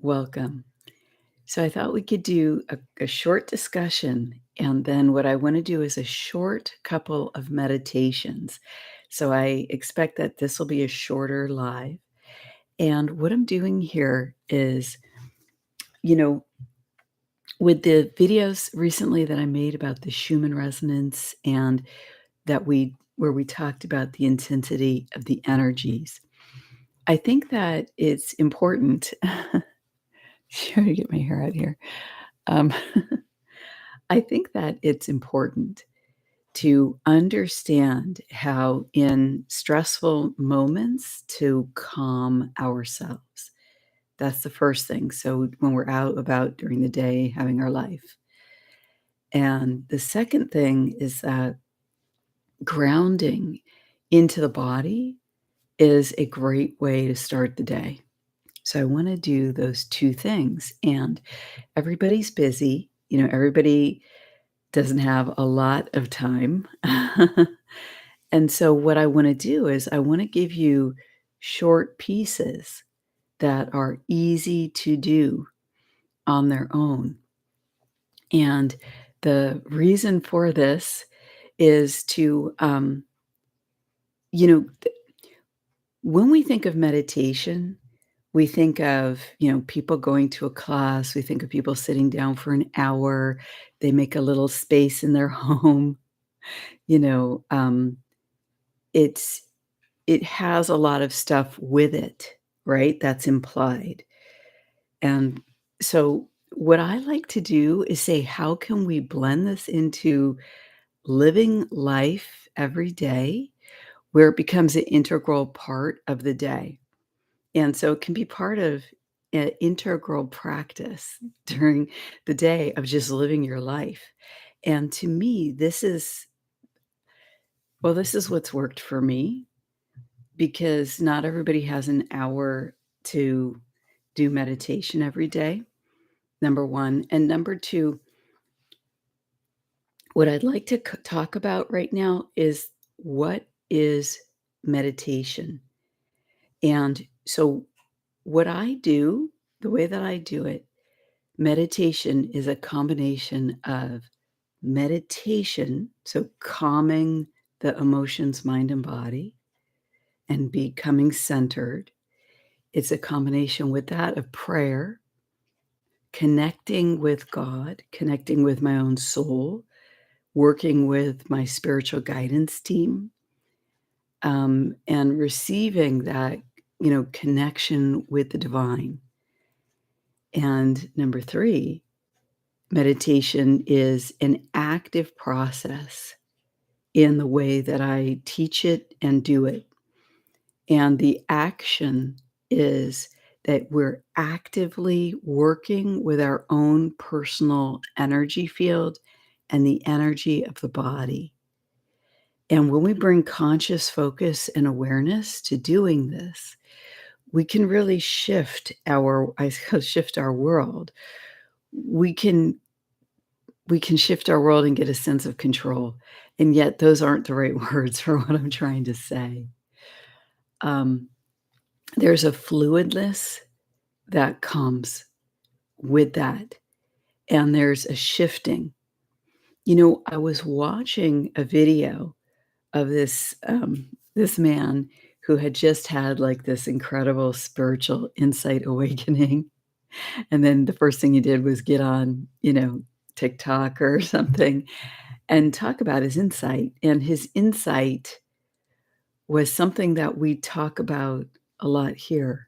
Welcome. So I thought we could do a short discussion, and then what I want to do is a short couple of meditations. So I expect that this will be a shorter live. And what I'm doing here is, you know, with the videos recently that I made about the Schumann resonance and that where we talked about the intensity of the energies. I think that it's important. Trying to get my hair out here. Um, I think that it's important to understand how, in stressful moments, to calm ourselves. That's the first thing. So, when we're out about during the day having our life. And the second thing is that grounding into the body is a great way to start the day. So, I want to do those two things. And everybody's busy. Everybody doesn't have a lot of time. And so what I wanna do is I wanna give you short pieces that are easy to do on their own. And the reason for this is to, you know, th when we think of meditation, we think of, people going to a class, we think of people sitting down for an hour, they make a little space in their home, you know, um It's it has a lot of stuff with it, right? That's implied. And so what I like to do is say, how can we blend this into living life every day where it becomes an integral part of the day? And so it can be part of an integral practice during the day of just living your life. And to me, this is what's worked for me. Because not everybody has an hour to do meditation every day, number 1, and number 2, what I'd like to talk about right now is what is meditation? And so what I do, the way that I do it, meditation is a combination of meditation, so calming the emotions, mind, and body, and becoming centered. It's a combination with that of prayer, connecting with God, connecting with my own soul, working with my spiritual guidance team, and receiving that, connection with the divine. And number 3, meditation is an active process in the way that I teach it and do it. And the action is that we're actively working with our own personal energy field and the energy of the body. And when we bring conscious focus and awareness to doing this, we can really shift our world. We can we can shift our world and get a sense of control. And yet those aren't the right words for what I'm trying to say. Um, there's a fluidness that comes with that, and there's a shifting. I was watching a video of this man who had just had, like, this incredible spiritual insight awakening, and then the first thing he did was get on, TikTok or something and talk about his insight, and his insight was something that we talk about a lot here,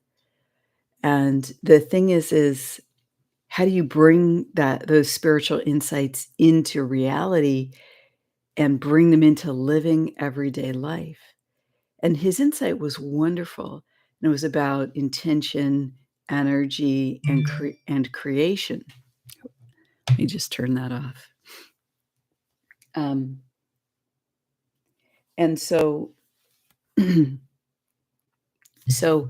and the thing is how do you bring those spiritual insights into reality and bring them into living everyday life? And his insight was wonderful, and it was about intention, energy, and creation. Let me just turn that off. Um, and so so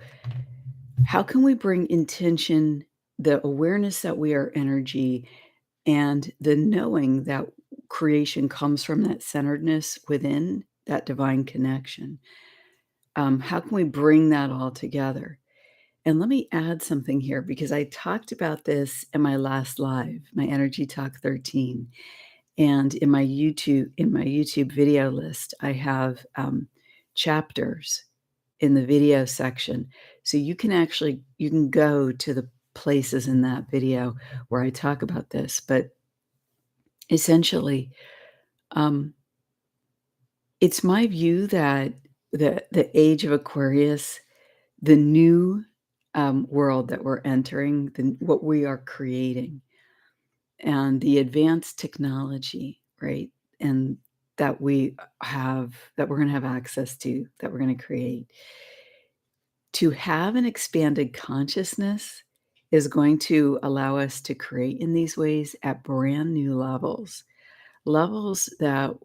how can we bring intention, the awareness that we are energy, and the knowing that creation comes from that centeredness within that divine connection. How can we bring that all together? And let me add something here because I talked about this in my last live, my Energy Talk 13. And in my YouTube video list, I have, chapters in the video section. So you can go to the places in that video where I talk about this, but essentially, um, it's my view that the age of Aquarius, the new, world that we're entering, what we are creating, and the advanced technology, right? And that we're gonna have access to, that we're gonna create. To have an expanded consciousness is going to allow us to create in these ways at brand new levels, levels that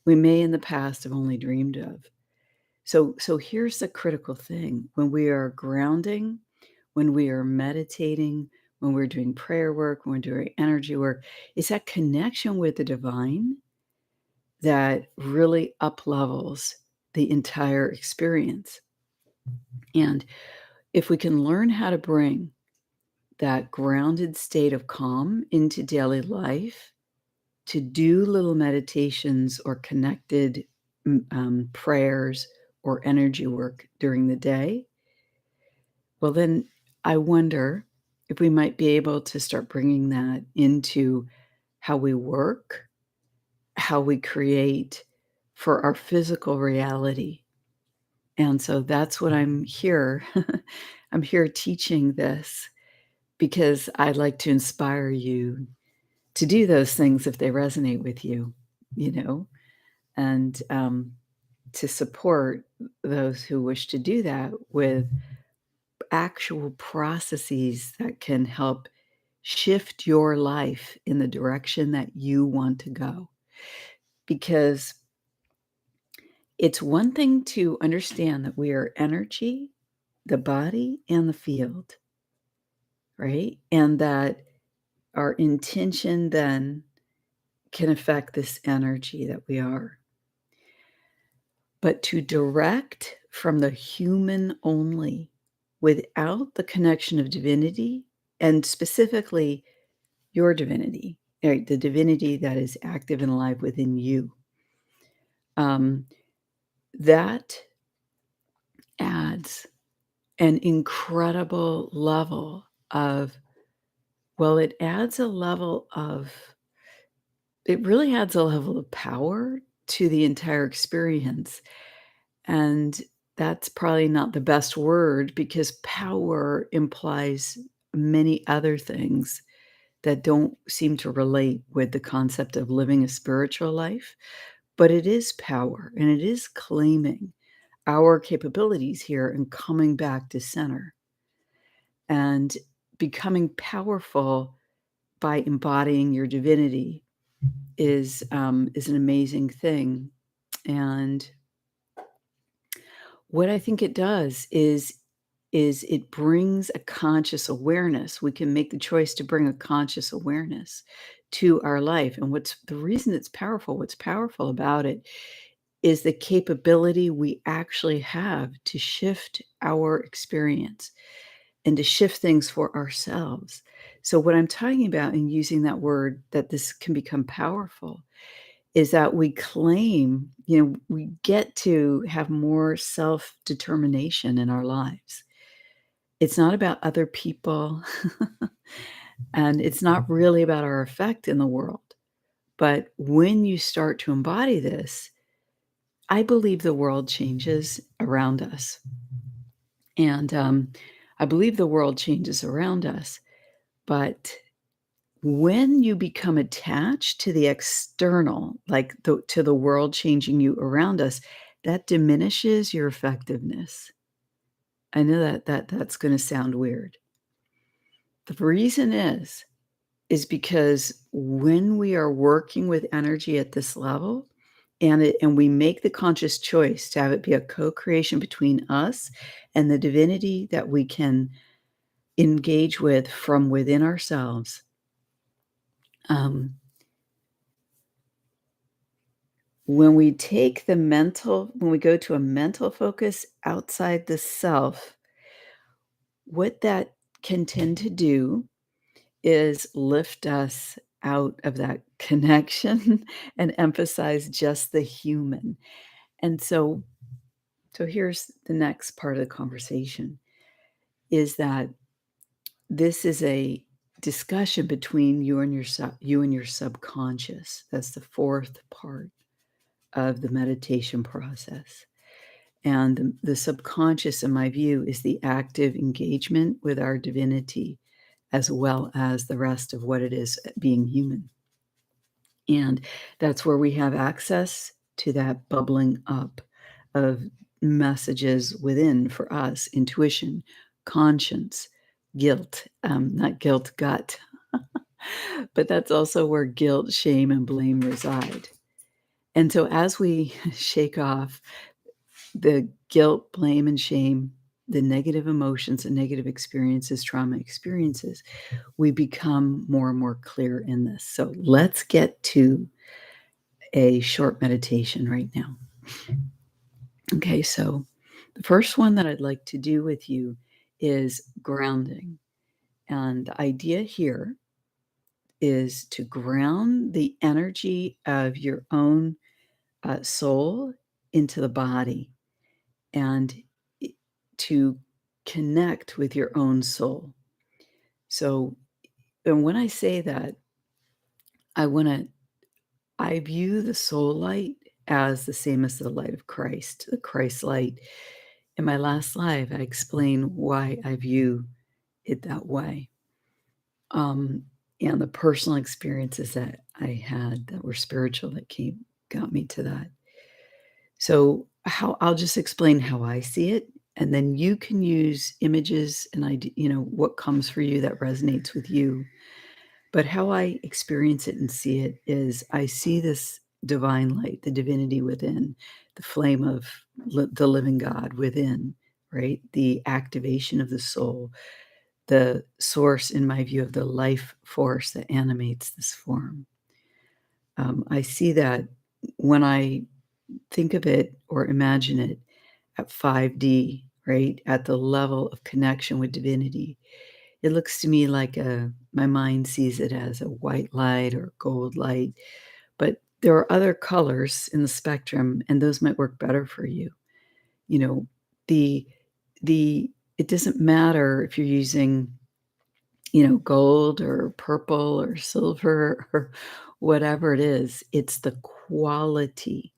we may in the past have only dreamed of. So here's the critical thing. When we are grounding, when we are meditating, when we're doing prayer work, when we're doing energy work, it's that connection with the divine that really up levels the entire experience. And if we can learn how to bring that grounded state of calm into daily life, to do little meditations or connected prayers or energy work during the day, well, then I wonder if we might be able to start bringing that into how we work, how we create for our physical reality. And so that's what I'm here. I'm here teaching this because I'd like to inspire you to do those things if they resonate with you, you know, and to support those who wish to do that with actual processes that can help shift your life in the direction that you want to go. Because it's one thing to understand that we are energy, the body, and the field, right? And that our intention then can affect this energy that we are. But to direct from the human only without the connection of divinity, and specifically your divinity, right? The divinity that is active and alive within you, um, that adds an incredible level of, well, it really adds a level of power to the entire experience. And that's probably not the best word because power implies many other things that don't seem to relate with the concept of living a spiritual life. But it is power and it is claiming our capabilities here and coming back to center and becoming powerful by embodying your divinity is an amazing thing. And what I think it does is it brings a conscious awareness. We can make the choice to bring a conscious awareness to our life. And what's the reason it's powerful, what's powerful about it is the capability we actually have to shift our experience and to shift things for ourselves. So what I'm talking about in using that word that this can become powerful is that we claim, we get to have more self-determination in our lives. It's not about other people, and it's not really about our effect in the world. But when you start to embody this, I believe the world changes around us. And I believe the world changes around us. But when you become attached to the external, like to the world changing you around us, that diminishes your effectiveness. I know that's going to sound weird. The reason is because when we are working with energy at this level and we make the conscious choice to have it be a co-creation between us and the divinity that we can engage with from within ourselves, um, when we go to a mental focus outside the self, what that can tend to do is lift us out of that connection and emphasize just the human. And so here's the next part of the conversation is that this is a discussion between you and your subconscious. That's the fourth part of the meditation process. And the subconscious, in my view, is the active engagement with our divinity, as well as the rest of what it is being human. And that's where we have access to that bubbling up of messages within for us, intuition, conscience, guilt, not guilt, gut. But that's also where guilt, shame, and blame reside. And so as we shake off the guilt, blame, and shame, the negative emotions and negative experiences, trauma experiences, we become more and more clear in this. So let's get to a short meditation right now. Okay, so the first one that I'd like to do with you is grounding. And the idea here is to ground the energy of your own soul into the body and to connect with your own soul. So, and when I say that, I view the soul light as the same as the light of Christ, the Christ light. In my last life, I explain why I view it that way. And the personal experiences that I had that were spiritual that got me to that. So I'll just explain how I see it, and then you can use images and what comes for you that resonates with you. But how I experience it and see it is I see this divine light, the divinity within, the flame of the living God within, right? The activation of the soul, the source, in my view, of the life force that animates this form. I see that when I think of it or imagine it at 5D, right? At the level of connection with divinity. It looks to me like my mind sees it as a white light or gold light, but there are other colors in the spectrum, and those might work better for you. You know, the it doesn't matter if you're using, gold or purple or silver or whatever it is, it's the quality.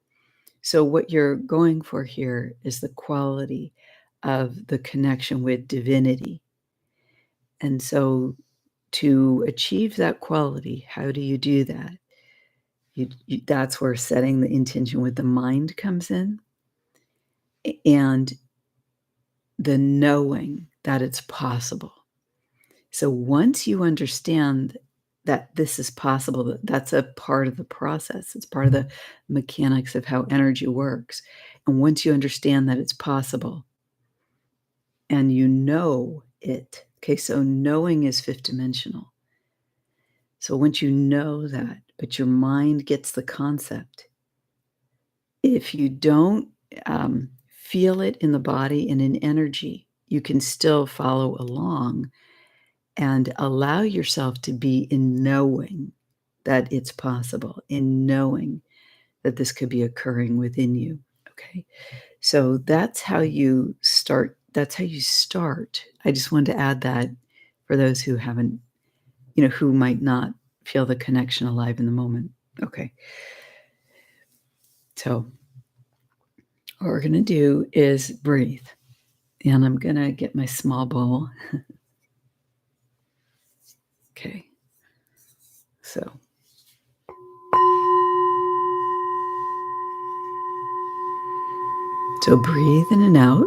So what you're going for here is the quality of the connection with divinity. And so to achieve that quality, how do you do that? That's where setting the intention with the mind comes in, and the knowing that it's possible. So once you understand that this is possible, that's a part of the process. It's part of the mechanics of how energy works. And once you understand that it's possible and you know it, okay, so knowing is fifth dimensional. So once you know that, but your mind gets the concept, if you don't feel it in the body and in energy, you can still follow along and allow yourself to be in knowing that it's possible, in knowing that this could be occurring within you. Okay. So that's how you start. That's how you start. I just wanted to add that for those who haven't, who might not feel the connection alive in the moment. Okay. So what we're going to do is breathe. And I'm going to get my small bowl. Okay. So breathe in and out.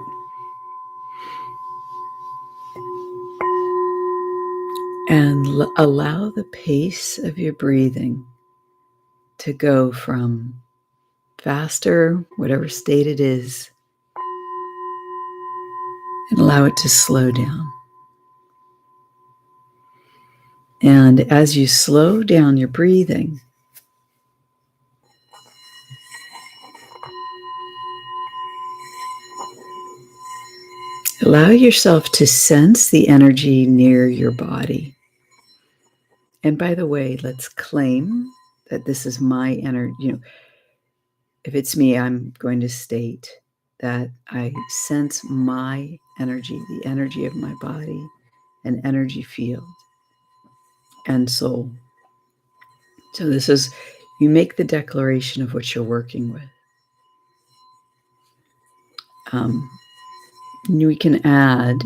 And allow the pace of your breathing to go from faster, whatever state it is, and allow it to slow down. And as you slow down your breathing, Allow yourself to sense the energy near your body. And by the way, let's claim that this is my energy. If it's me, I'm going to state that I sense my energy, the energy of my body, an energy field and soul. So this is, you make the declaration of what you're working with. We can add,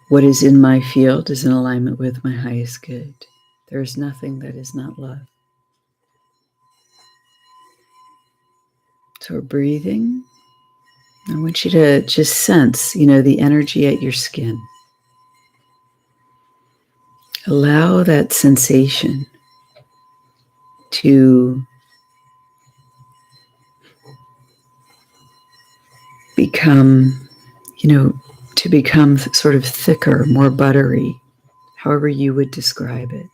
what is in my field is in alignment with my highest good. There is nothing that is not love. So we're breathing. I want you to just sense, the energy at your skin. Allow that sensation to become, sort of thicker, more buttery, however you would describe it.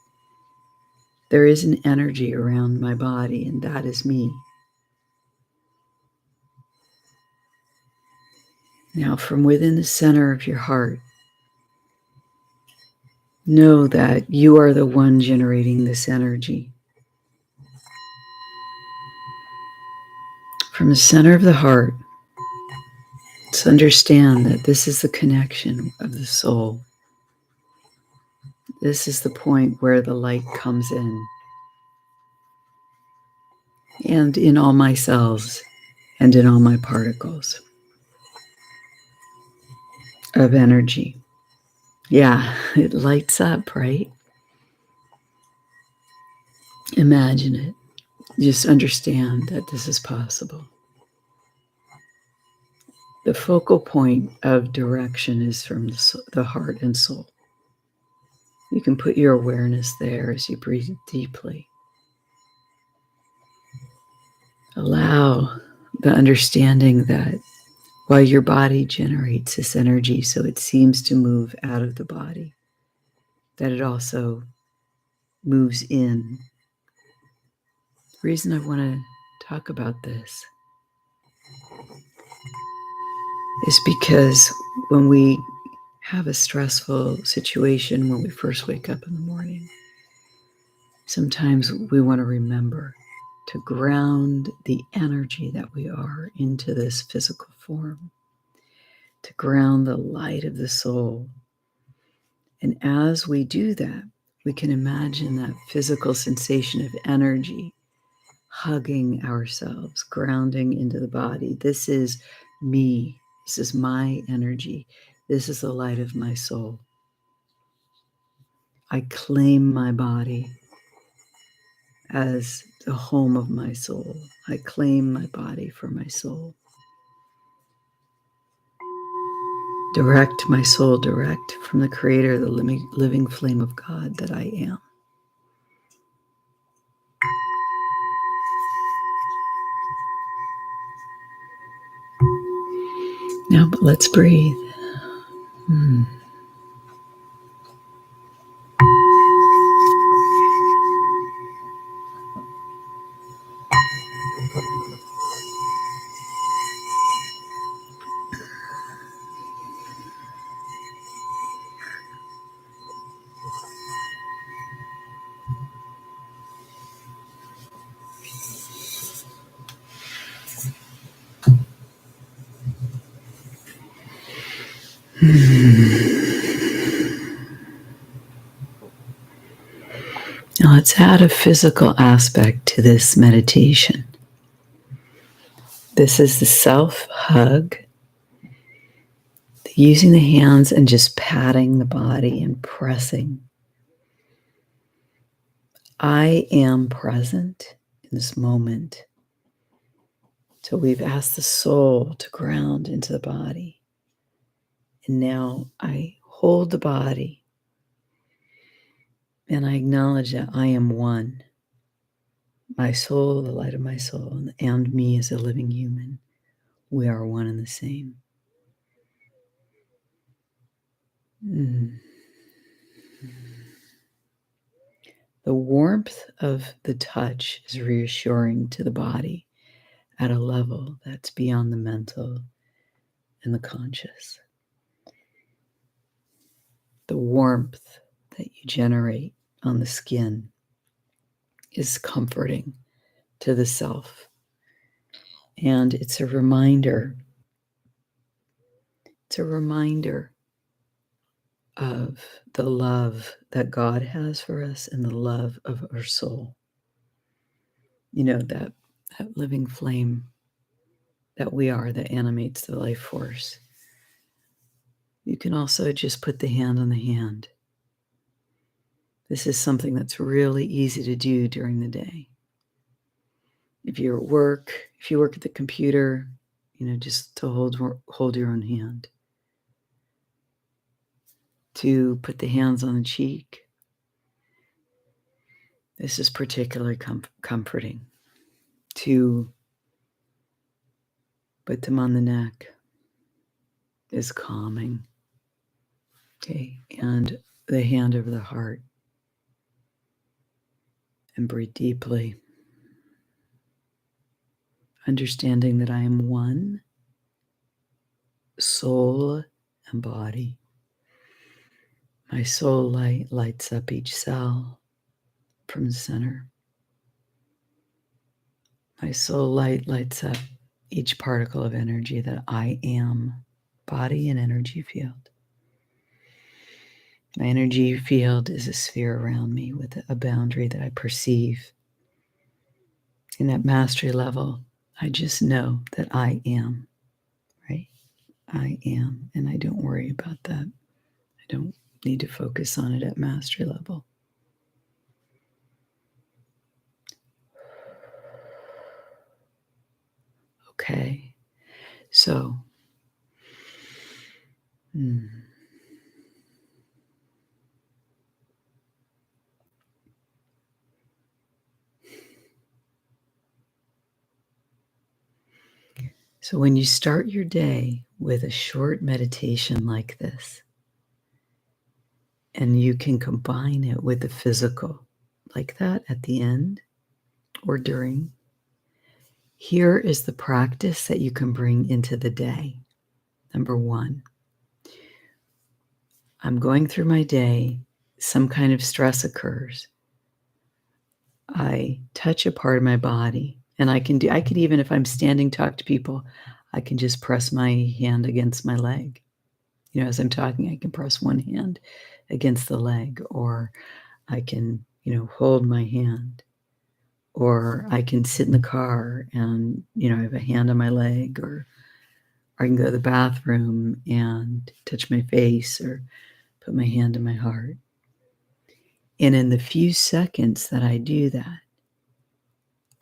There is an energy around my body, and that is me. Now, from within the center of your heart, know that you are the one generating this energy. From the center of the heart, let's understand that this is the connection of the soul. This is the point where the light comes in. And in all my cells and in all my particles of energy. Yeah, it lights up, right? Imagine it. Just understand that this is possible. The focal point of direction is from the heart and soul. You can put your awareness there as you breathe deeply. Allow the understanding that while your body generates this energy, so it seems to move out of the body, that it also moves in. The reason I want to talk about this is because when we have a stressful situation, when we first wake up in the morning, sometimes we want to remember to ground the energy that we are into this physical form, to ground the light of the soul. And as we do that, we can imagine that physical sensation of energy hugging ourselves, grounding into the body. This is me. This is my energy. This is the light of my soul. I claim my body as the home of my soul. I claim my body for my soul. Direct my soul, direct from the Creator, the living flame of God that I am. Now, but let's breathe. Now let's add a physical aspect to this meditation. This is the self hug, using the hands and just patting the body and pressing. I am present in this moment. So we've asked the soul to ground into the body. And now I hold the body and I acknowledge that I am one. My soul, the light of my soul, and me as a living human. We are one and the same. The warmth of the touch is reassuring to the body at a level that's beyond the mental and the conscious. warmth that you generate on the skin is comforting to the self. And it's a reminder of the love that God has for us and the love of our soul. That living flame that we are that animates the life force. You can also just put the hand on the hand. This is something that's really easy to do during the day. If you're at work, if you work at the computer, just to hold your own hand. To put the hands on the cheek. This is particularly comforting. To put them on the neck is calming. Okay, and the hand over the heart. And breathe deeply. Understanding that I am one, soul and body. My soul light lights up each cell from the center. My soul light lights up each particle of energy that I am, body and energy field. My energy field is a sphere around me with a boundary that I perceive. In that mastery level, I just know that I am, right? I am, and I don't worry about that. I don't need to focus on it at mastery level. Okay, so So when you start your day with a short meditation like this, and you can combine it with the physical, like that at the end or during, here is the practice that you can bring into the day. Number one, I'm going through my day, some kind of stress occurs. I touch a part of my body, and I could even, if I'm standing, talk to people, I can just press my hand against my leg. As I'm talking, I can press one hand against the leg, or I can, hold my hand, or I can sit in the car and, I have a hand on my leg, or I can go to the bathroom and touch my face or put my hand in my heart. And in the few seconds that I do that,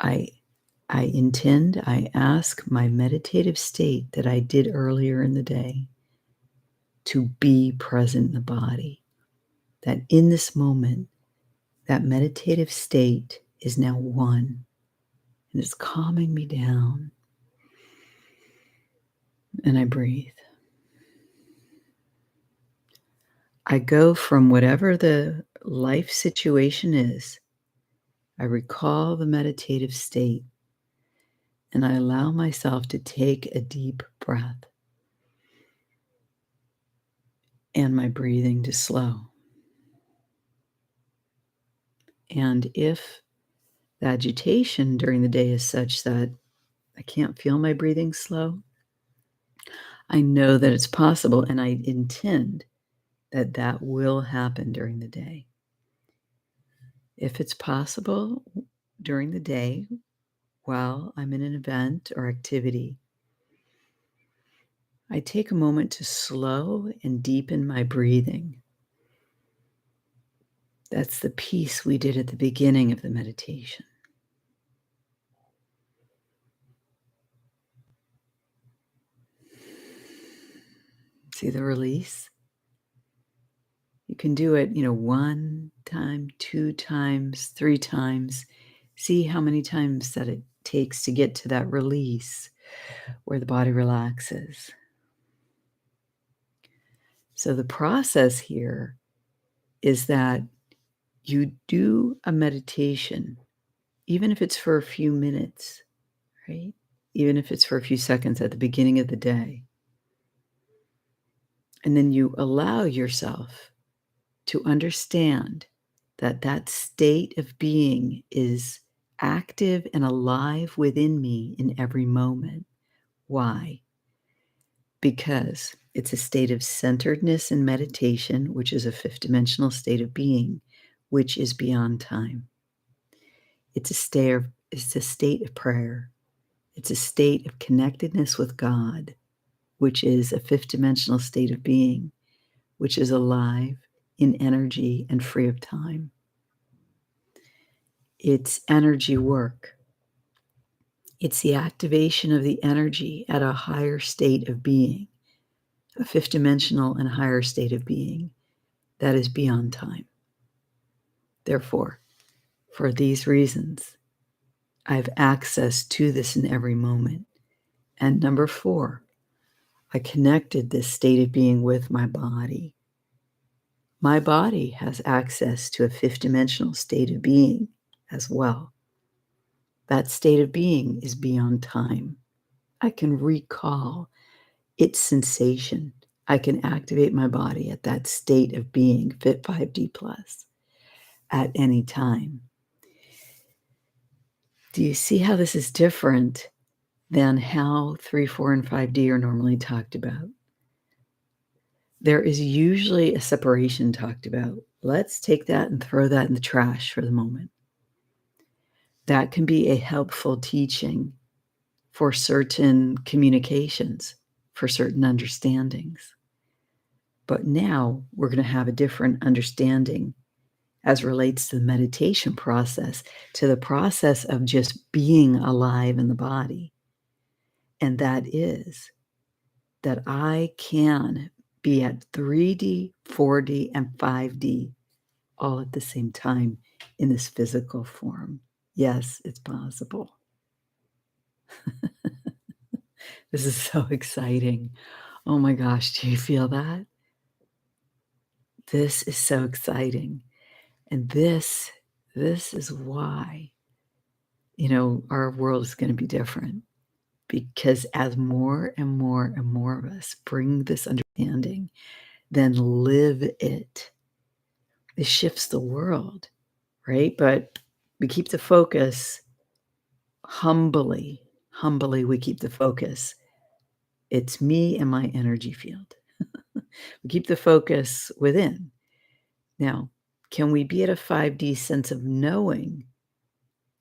I ask my meditative state that I did earlier in the day to be present in the body. That in this moment, that meditative state is now one, and it's calming me down. And I breathe. I go from whatever the life situation is, I recall the meditative state, and I allow myself to take a deep breath and my breathing to slow. And if the agitation during the day is such that I can't feel my breathing slow, I know that it's possible, and I intend that that will happen during the day. If it's possible during the day while I'm in an event or activity, I take a moment to slow and deepen my breathing. That's the piece we did at the beginning of the meditation. See the release? You can do it, 1 time, 2 times, 3 times. See how many times that it takes to get to that release where the body relaxes. So the process here is that you do a meditation, even if it's for a few minutes, right? Even if it's for a few seconds at the beginning of the day. And then you allow yourself to understand that that state of being is active and alive within me in every moment. Why? Because it's a state of centeredness and meditation, which is a fifth dimensional state of being, which is beyond time. It's a state of prayer. It's a state of connectedness with God, which is a fifth dimensional state of being, which is alive in energy and free of time. It's energy work. It's the activation of the energy at a higher state of being, a fifth dimensional and higher state of being that is beyond time. Therefore, for these reasons, I have access to this in every moment. And number 4, I connected this state of being with my body. My body has access to a fifth dimensional state of being as well. That state of being is beyond time. I can recall its sensation. I can activate my body at that state of being, Fit 5D plus, at any time. Do you see how this is different than how 3, 4, and 5D are normally talked about? There is usually a separation talked about. Let's take that and throw that in the trash for the moment. That can be a helpful teaching for certain communications, for certain understandings. But now we're going to have a different understanding as relates to the meditation process, to the process of just being alive in the body. And that is that I can be at 3D, 4D, and 5D all at the same time in this physical form. Yes, it's possible. This is so exciting. Oh my gosh, do you feel that? This is so exciting. And this is why, our world is going to be different. Because as more and more and more of us bring this understanding, then live it shifts the world, right? But we keep the focus humbly. Humbly, we keep the focus. It's me and my energy field. We keep the focus within. Now, can we be at a 5D sense of knowing?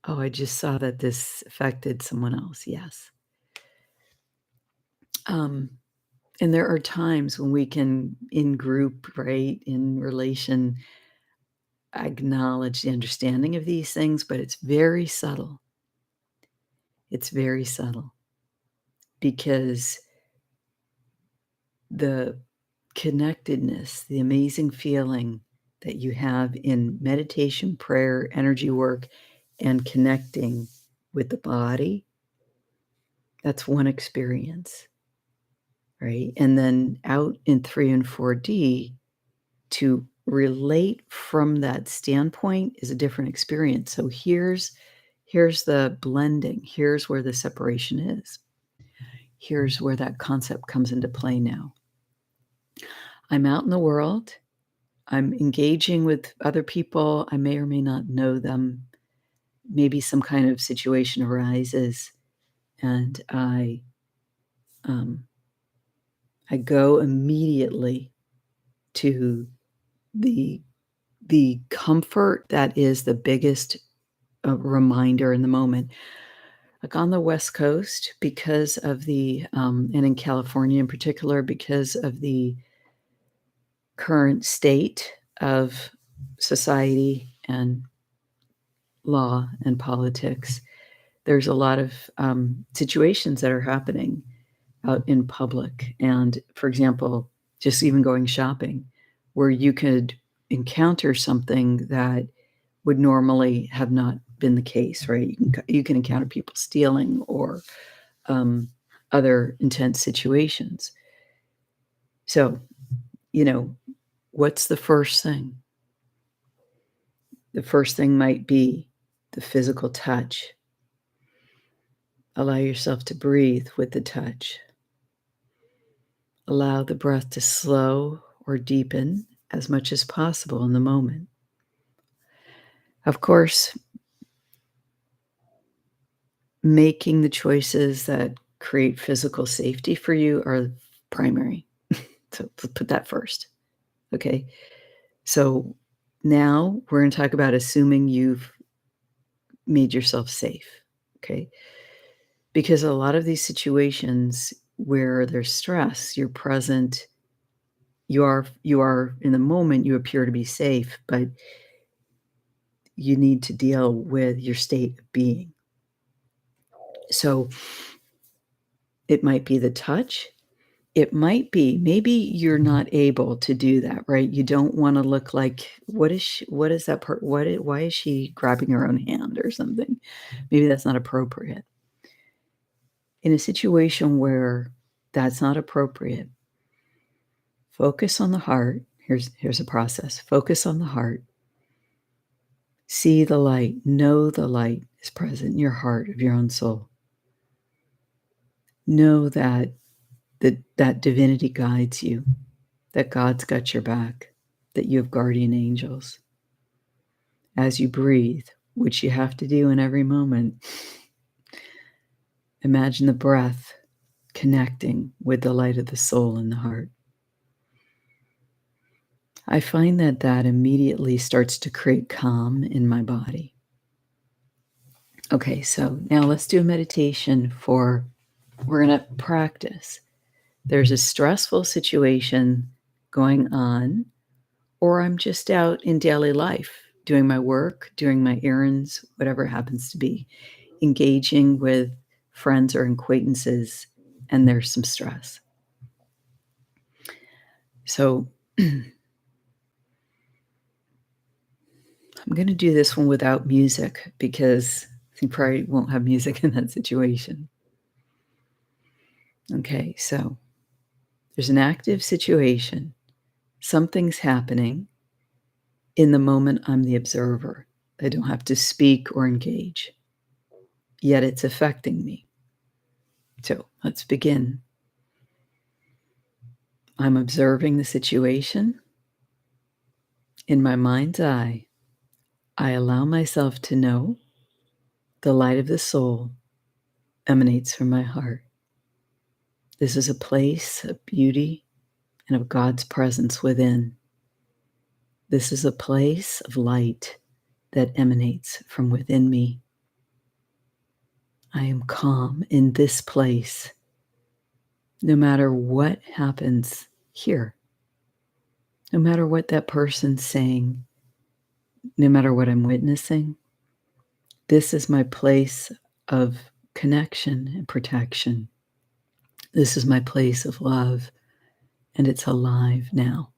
Oh, I just saw that this affected someone else. Yes. And there are times when we can, in group, right, in relation, acknowledge the understanding of these things, but it's very subtle. It's very subtle because the connectedness, the amazing feeling that you have in meditation, prayer, energy work, and connecting with the body, that's one experience, right? And then out in 3 and 4D, to relate from that standpoint is a different experience. So here's the blending. Here's where the separation is. Here's where that concept comes into play now. I'm out in the world. I'm engaging with other people. I may or may not know them. Maybe some kind of situation arises, and I go immediately to the comfort that is the biggest reminder in the moment. Like on the West Coast, because of and in California in particular, because of the current state of society and law and politics, there's a lot of situations that are happening out in public. And for example, just even going shopping, where you could encounter something that would normally have not been the case, right? You can encounter people stealing or other intense situations. So, what's the first thing? The first thing might be the physical touch. Allow yourself to breathe with the touch. Allow the breath to slow or deepen as much as possible in the moment. Of course, making the choices that create physical safety for you are primary. So put that first, okay? So now we're gonna talk about assuming you've made yourself safe, okay? Because a lot of these situations where there's stress, you're present, you are in the moment, you appear to be safe, but you need to deal with your state of being. So it might be the touch. It might be maybe you're not able to do that, right? You don't wanna look like, what is that part? Why is she grabbing her own hand or something? Maybe that's not appropriate. In a situation where that's not appropriate, focus on the heart. Here's a process. Focus on the heart. See the light. Know the light is present in your heart of your own soul. Know that divinity guides you, that God's got your back, that you have guardian angels. As you breathe, which you have to do in every moment, imagine the breath connecting with the light of the soul in the heart. I find that immediately starts to create calm in my body. Okay, so now let's do a meditation we're going to practice. There's a stressful situation going on, or I'm just out in daily life doing my work, doing my errands, whatever it happens to be, engaging with friends or acquaintances, and there's some stress. So I'm going to do this one without music because you probably won't have music in that situation. Okay, so there's an active situation. Something's happening. In the moment, I'm the observer. I don't have to speak or engage, yet it's affecting me. So let's begin. I'm observing the situation. In my mind's eye, I allow myself to know the light of the soul emanates from my heart. This is a place of beauty and of God's presence within. This is a place of light that emanates from within me. I am calm in this place, no matter what happens here, no matter what that person's saying, no matter what I'm witnessing. This is my place of connection and protection. This is my place of love, and it's alive now.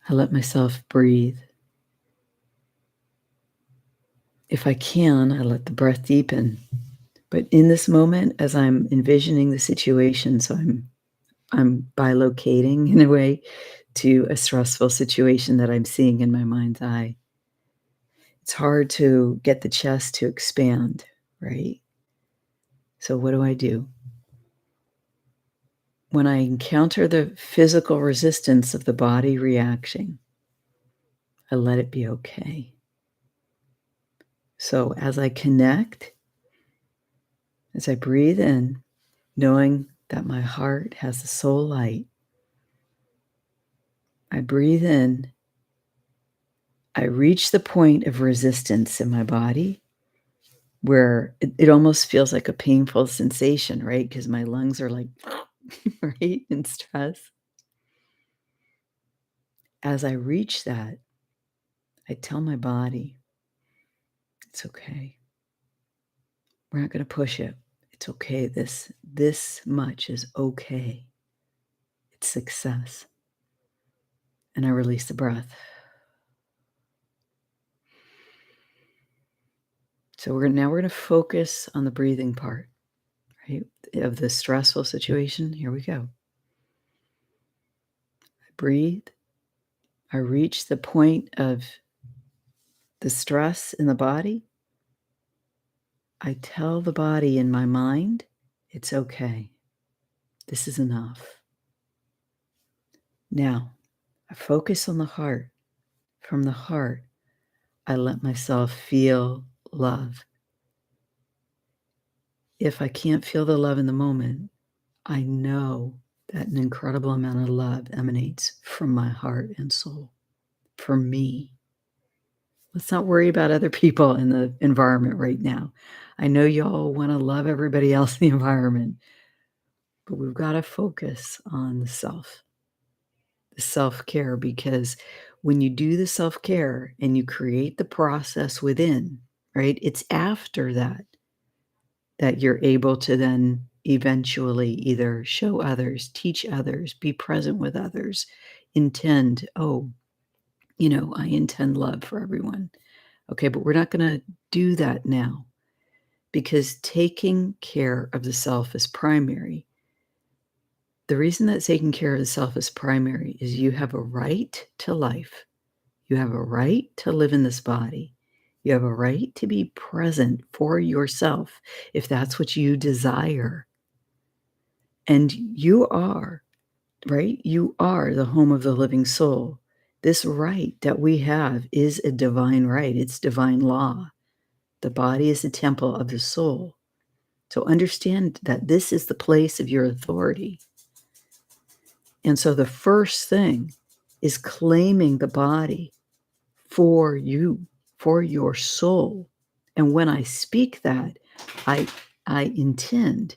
I let myself breathe. If I can, I let the breath deepen. But in this moment, as I'm envisioning the situation, so I'm bilocating in a way to a stressful situation that I'm seeing in my mind's eye. It's hard to get the chest to expand, right? So what do? When I encounter the physical resistance of the body reaction, I let it be okay. So as I connect, as I breathe in, knowing that my heart has the soul light, I breathe in, I reach the point of resistance in my body where it almost feels like a painful sensation, right? Because my lungs are like, right, in stress. As I reach that, I tell my body, it's okay. We're not going to push it. It's okay. This much is okay. It's success. And I release the breath. So we're going to focus on the breathing part, right? Of the stressful situation. Here we go. I breathe. I reach the point of the stress in the body. I tell the body in my mind, it's okay. This is enough. Now, I focus on the heart. From the heart, I let myself feel love. If I can't feel the love in the moment, I know that an incredible amount of love emanates from my heart and soul for me. Let's not worry about other people in the environment right now. I know y'all want to love everybody else in the environment, but we've got to focus on the self-care, because when you do the self-care and you create the process within, right, it's after that that you're able to then eventually either show others, teach others, be present with others, intend, I intend love for everyone. Okay, but we're not going to do that now, because taking care of the self is primary. The reason that taking care of the self is primary is you have a right to life. You have a right to live in this body. You have a right to be present for yourself if that's what you desire. And you are, right? You are the home of the living soul. This right that we have is a divine right, it's divine law. The body is the temple of the soul. So understand that this is the place of your authority. And so the first thing is claiming the body for you, for your soul. And when I speak that, I I intend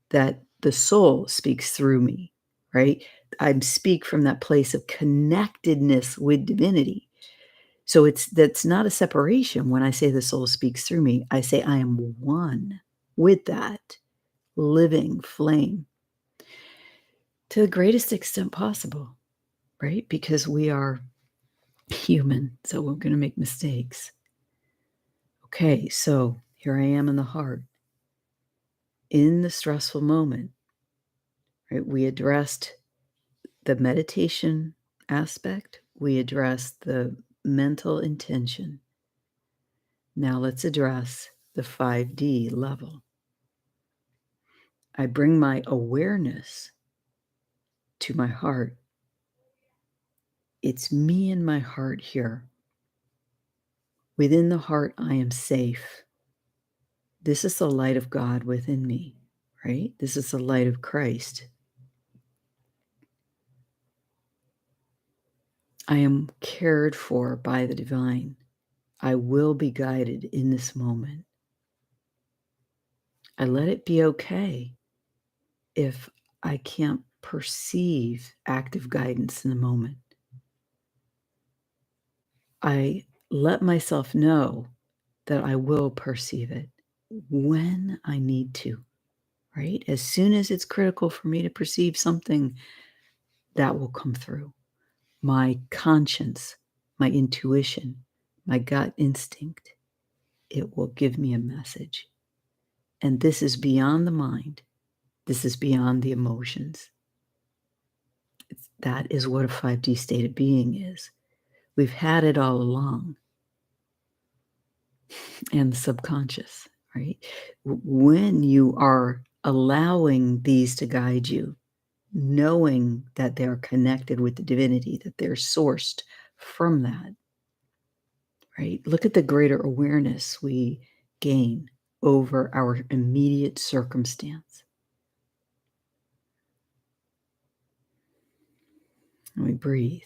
that the soul speaks through me, right? I speak from that place of connectedness with divinity. So that's not a separation when I say the soul speaks through me. I say I am one with that living flame to the greatest extent possible, right? Because we are human, so we're going to make mistakes. Okay, so here I am in the heart. In the stressful moment, right? We addressed the meditation aspect, we addressed the mental intention. Now let's address the 5D level. I bring my awareness to my heart. It's me and my heart here. Within the heart, I am safe. This is the light of God within me, right? This is the light of Christ. I am cared for by the divine. I will be guided in this moment. I let it be okay if I can't perceive active guidance in the moment. I let myself know that I will perceive it when I need to, right? As soon as it's critical for me to perceive something, that will come through. My conscience, my intuition, my gut instinct, it will give me a message. And this is beyond the mind. This is beyond the emotions. That is what a 5D state of being is. We've had it all along. And the subconscious, right? When you are allowing these to guide you, knowing that they're connected with the divinity, that they're sourced from that, right? Look at the greater awareness we gain over our immediate circumstance. And we breathe.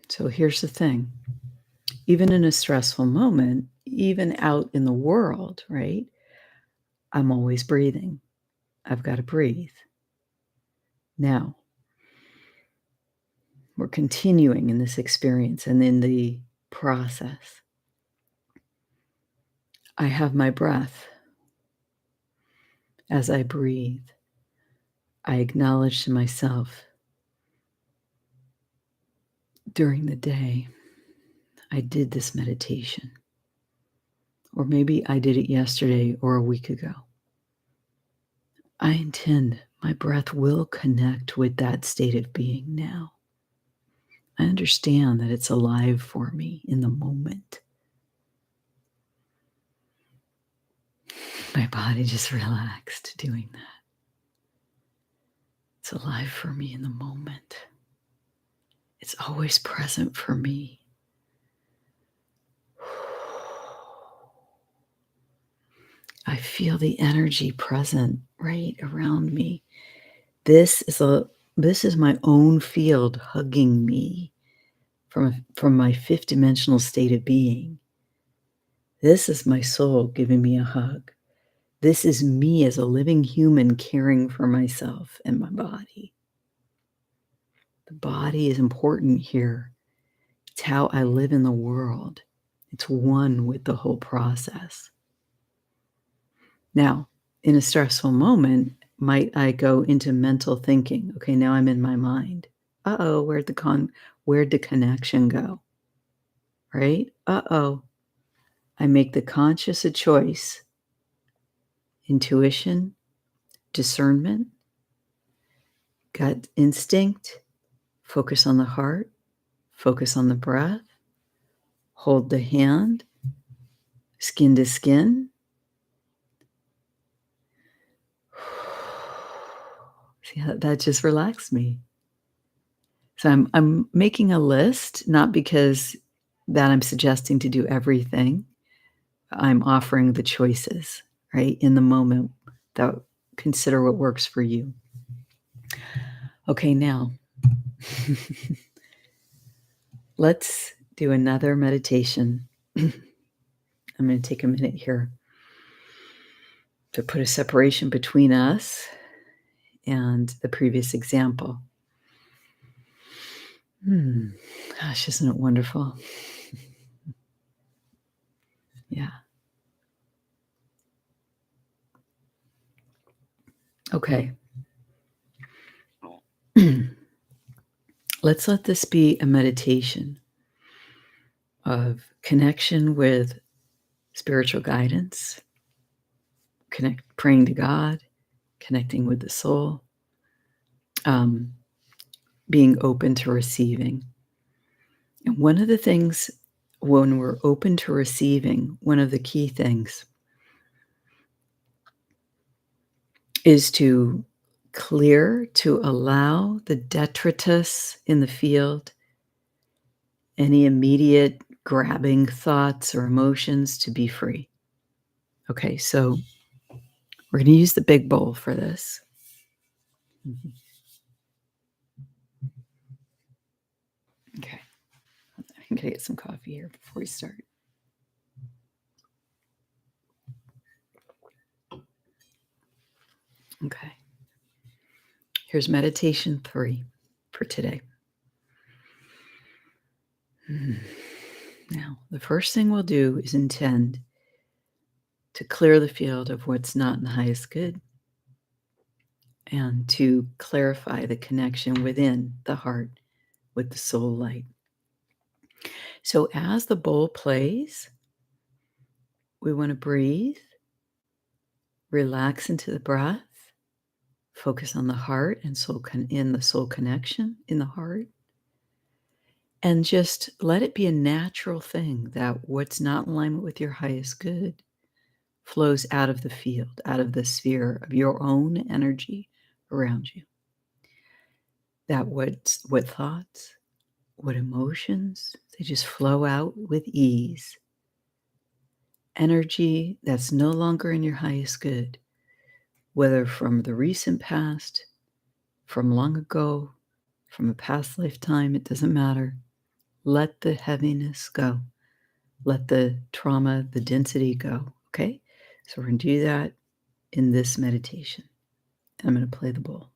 So here's the thing. Even in a stressful moment, even out in the world, right? I'm always breathing. I've got to breathe. Now, we're continuing in this experience and in the process. I have my breath. As I breathe, I acknowledge to myself during the day, I did this meditation. Or maybe I did it yesterday or a week ago. I intend my breath will connect with that state of being now. I understand that it's alive for me in the moment. My body just relaxed doing that. It's alive for me in the moment. It's always present for me. I feel the energy present right around me. This is a this is my own field hugging me from my fifth dimensional state of being. This is my soul giving me a hug. This is me as a living human caring for myself and my body. The body is important here. It's how I live in the world. It's one with the whole process. Now, in a stressful moment, might I go into mental thinking? Okay, now I'm in my mind. Uh-oh, where'd the connection go? Right? Uh-oh. I make the conscious a choice. Intuition, discernment, gut instinct, focus on the heart, focus on the breath, hold the hand, skin to skin. See how that just relaxed me. So I'm making a list, not because that I'm suggesting to do everything. I'm offering the choices, right? In the moment that consider what works for you. Okay, now let's do another meditation. I'm going to take a minute here to put a separation between us and the previous example. Gosh, isn't it wonderful? Yeah. Okay. Let's let this be a meditation of connection with spiritual guidance, praying to God, connecting with the soul, being open to receiving. And one of the things when we're open to receiving, one of the key things is to allow the detritus in the field, any immediate grabbing thoughts or emotions to be free. Okay, so we're going to use the big bowl for this. Okay, I'm going to get some coffee here before we start. Okay, here's meditation 3 for today. Now, the first thing we'll do is intend to clear the field of what's not in the highest good and to clarify the connection within the heart with the soul light. So as the bowl plays, we want to breathe, relax into the breath, focus on the heart and in the soul connection in the heart, and just let it be a natural thing that what's not in alignment with your highest good flows out of the field, out of the sphere of your own energy around you. That what thoughts, what emotions, they just flow out with ease. Energy that's no longer in your highest good, whether from the recent past, from long ago, from a past lifetime, it doesn't matter. Let the heaviness go. Let the trauma, the density go. Okay? So we're going to do that in this meditation. And I'm going to play the bowl.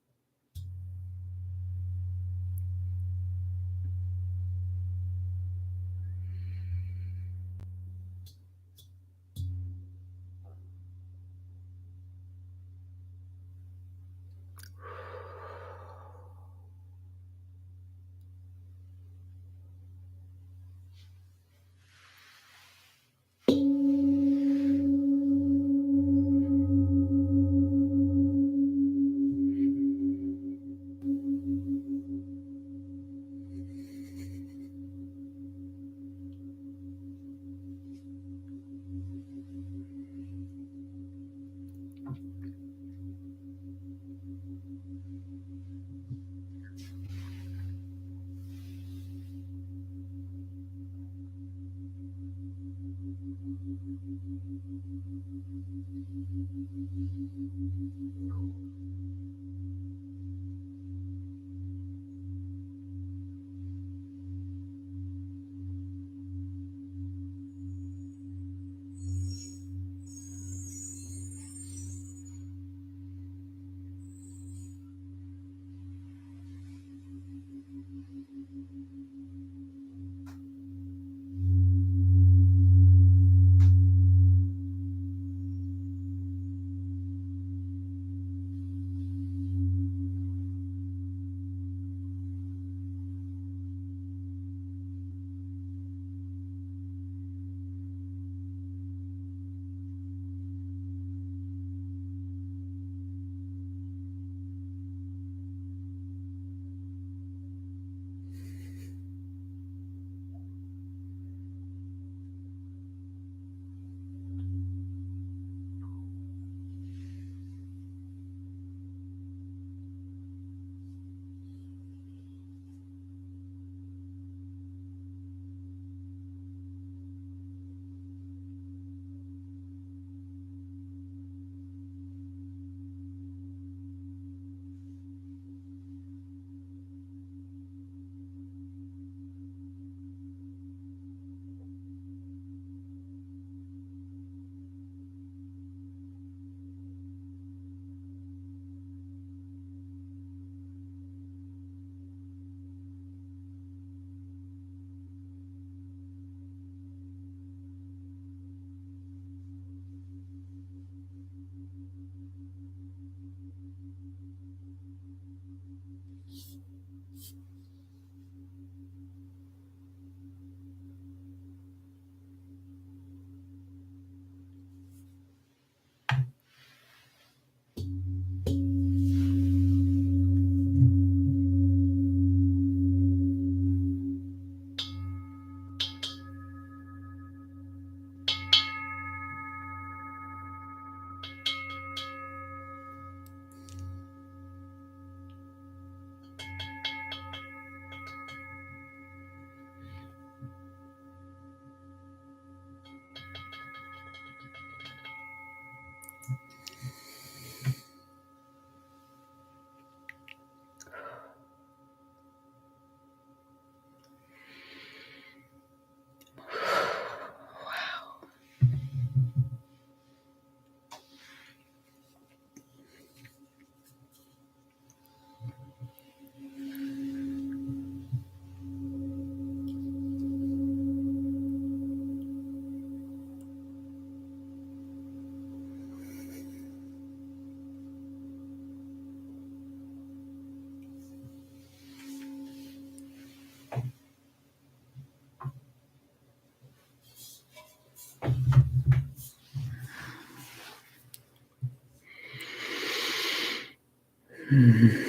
Mhm.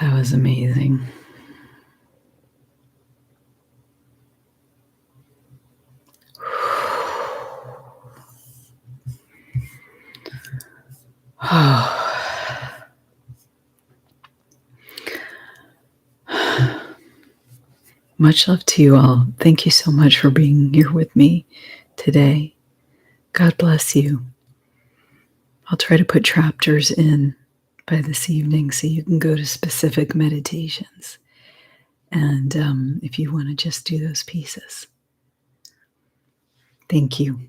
That was amazing. Much love to you all. Thank you so much for being here with me today. God bless you. I'll try to put chapters in by this evening so you can go to specific meditations. And if you want to just do those pieces. Thank you.